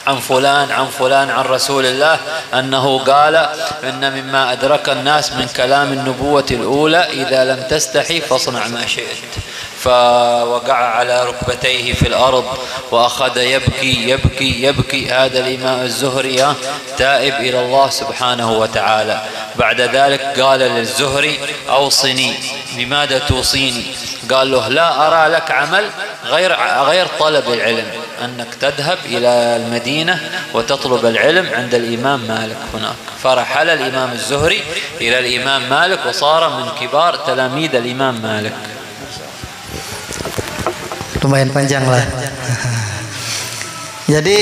عن فلان عن فلان عن رسول الله أنه قال إن مما أدرك الناس من كلام النبوة الأولى إذا لم تستحي فاصنع ما شئت. فوقع على ركبتيه في الأرض وأخذ يبكي يبكي يبكي. هذا الإمام الزهري تائب إلى الله سبحانه وتعالى. بعد ذلك قال للزهري أوصني، بماذا توصيني؟ قال له لا أرى لك عمل غير طلب العلم، أنك تذهب إلى المدينة وتطلب العلم عند الإمام مالك هناك. فرحل الإمام الزهري إلى الإمام مالك وصار من كبار تلاميذ الإمام مالك. Lumayan panjang lah. Jadi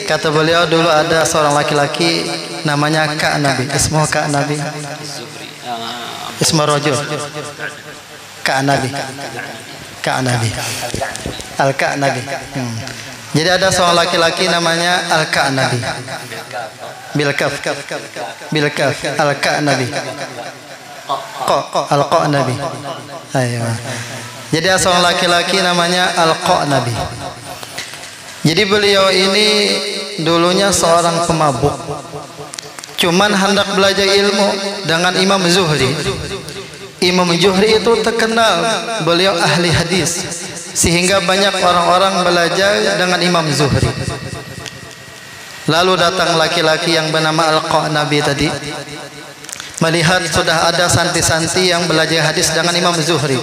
kata beliau dulu ada seorang laki-laki namanya Kak Nabi. Ismuhu Kak Nabi. Ismu rajul. Kak Nabi. Kak Nabi. Al-Kak Nabi. Jadi ada seorang laki-laki namanya Al-Kak Nabi. Bilkaf. Bilkaf. Al-Kak Nabi. Al-Qa Nabi. Ayo. Jadi ada seorang laki-laki namanya Al-Qa Nabi. Jadi beliau ini dulunya seorang pemabuk. Cuman hendak belajar ilmu dengan Imam Zuhri. Imam Zuhri itu terkenal beliau ahli hadis, sehingga banyak orang-orang belajar dengan Imam Zuhri. Lalu datang laki-laki yang bernama Al-Qa Nabi tadi, melihat sudah ada santi-santi yang belajar hadis dengan Imam Zuhri.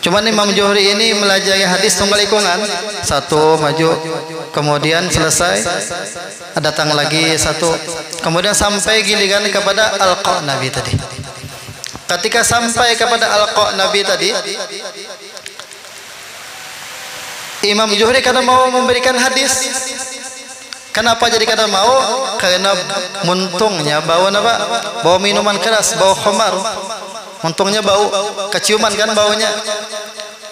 Cuman Imam Zuhri ini melajari hadis tunggal ikungan, satu maju, kemudian selesai, datang lagi satu, kemudian sampai giliran kepada Al-Qa Nabi tadi. Ketika sampai kepada Al-Qa Nabi tadi, Imam Zuhri karena mau memberikan hadis. Kenapa jadi kata mau? Karena muntungnya bau apa? Bau minuman keras, bau khamar. Untungnya bau, keciuman kan baunya.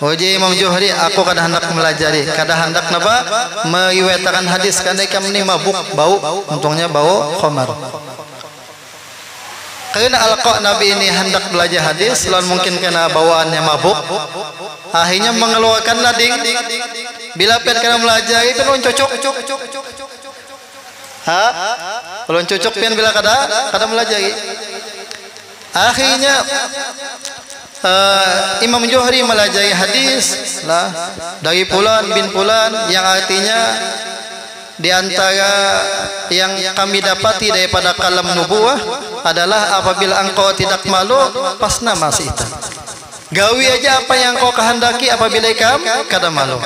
Oje Imam Zuhri, aku kada hendak melajari, kada hendak napa meriwayatkan hadis karena kami ini mabuk bau, untungnya bau khamar. Karena Al-Qa Nabi ini hendak belajar hadis, lalu mungkin kena bawaannya mabuk, akhirnya mengeluarkan lading. Bila pian kena melajari itu ulun cocok. Ulun cocok pian bila kada melajari. Akhirnya Imam Zuhri melajari hadis lah dari Fulan bin Fulan, yang artinya di antara yang kami dapati daripada kalam nubuah adalah apabila engkau tidak malu pasna masih itu. Gawi aja apa yang kau kehendaki apabila kamu kada malu.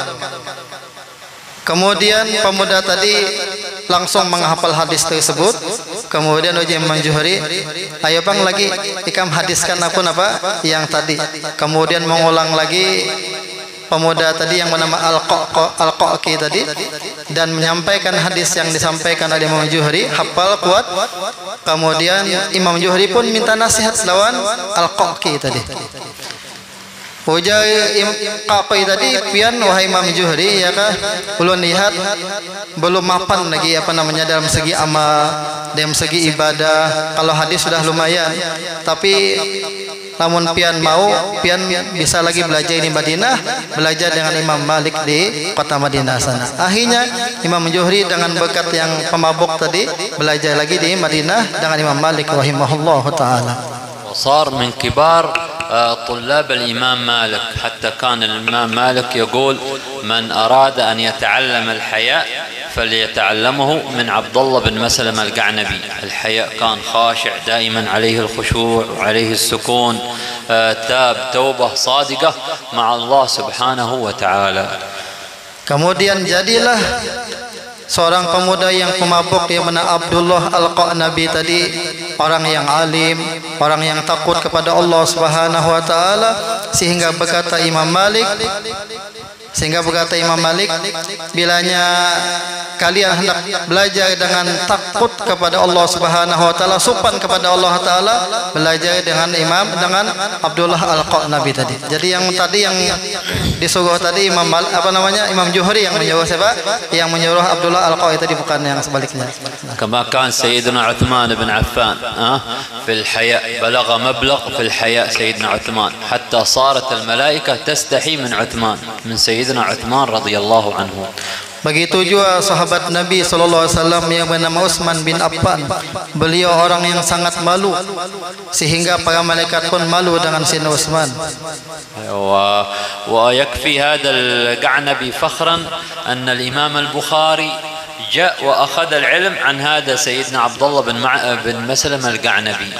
Kemudian pemuda tadi langsung menghafal hadis tersebut. Kemudian uji Imam Zuhri, ayo bang lagi ikam hadiskan aku apa yang tadi. Kemudian mengulang lagi pemuda tadi yang bernama Al-Qaqi tadi, dan menyampaikan hadis yang disampaikan oleh Imam Zuhri, hafal kuat. Kemudian Imam Zuhri pun minta nasihat lawan Al-Qaqi tadi. Ujar Qaqi tadi, pian wahai Imam Zuhri, ya kah, ulun lihat belum mapan lagi apa namanya dalam segi amal, dalam segi ibadah. Kalau hadis sudah lumayan, tapi namun pian mau, pian bisa lagi belajar di Madinah, belajar dengan Imam Malik di kota Madinah sana. Akhirnya Imam Zuhri dengan berkat yang pemabuk tadi belajar lagi di Madinah dengan Imam Malik rahimahullahu taala. وصار من كبار طلاب الإمام مالك، حتى كان الإمام مالك يقول من أراد أن يتعلم الحياء فليتعلمه من عبد الله بن مسلمة القعنبي. الحياء كان خاشع دائما، عليه الخشوع وعليه السكون، تاب توبة صادقة مع الله سبحانه وتعالى. Kemudian jadilah seorang pemuda yang pemabuk yang bernama Abdullah Al-Qa Nabi tadi, orang yang alim, orang yang takut kepada Allah Subhanahu wa taala, sehingga berkata Imam Malik, bilanya kalian hendak belajar dengan takut kepada Allah Subhanahu wa taala, sopan kepada Allah taala, belajar dengan Abdullah Al-Qa Nabi tadi. Jadi yang disuruh tadi Imam Zuhri yang menyuruh siapa? Yang menyuruh Abdullah Al-Qa tadi, bukan yang sebaliknya. كما كان سيدنا عثمان بن عفان في الحياء، بلغ مبلغ في الحياء سيدنا عثمان حتى صارت الملائكة تستحي من عثمان، من سيدنا عثمان رضي الله عنه. Begitu juga sahabat Nabi sallallahu alaihi wasallam yang bernama Utsman bin Affan. Beliau orang yang sangat malu sehingga para malaikat pun malu dengan Sayyidina Utsman. ويكفي هذا القعنبي فخرا أن الإمام البخاري جاء وأخذ العلم عن هذا سيدنا عبد الله بن مسلم القعنبي.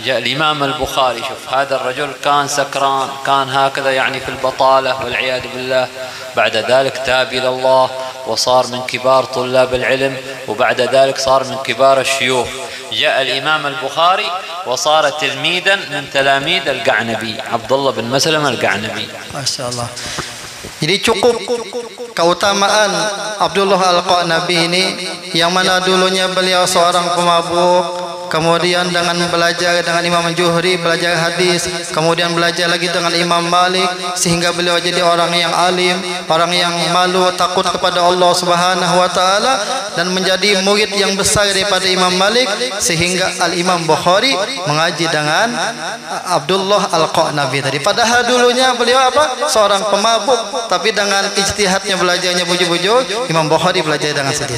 جاء الإمام البخاري، شوف هذا الرجل كان سكران، كان هكذا يعني في البطالة والعياذ بالله، بعد ذلك تاب إلى الله وصار من كبار طلاب العلم، وبعد ذلك صار من كبار الشيوخ. جاء الإمام البخاري وصار تلميذا من تلاميذ القعنبي عبد الله بن مسلم القعنبي. ما شاء الله. Jadi cukup keutamaan Abdullah Al-Qanabi ini, yang mana dulunya beliau seorang pemabuk, kemudian dengan belajar dengan Imam Zuhri, belajar hadis, kemudian belajar lagi dengan Imam Malik, sehingga beliau jadi orang yang alim, orang yang malu, takut kepada Allah Subhanahu wa taala, dan menjadi murid yang besar daripada Imam Malik, sehingga Al-Imam Bukhari mengaji dengan Abdullah Al-Qanabi tadi. Padahal dulunya beliau apa? Seorang pemabuk, tapi dengan ijtihadnya belajarnya bujuk-bujuk, Imam Bukhari belajar dengan sedih.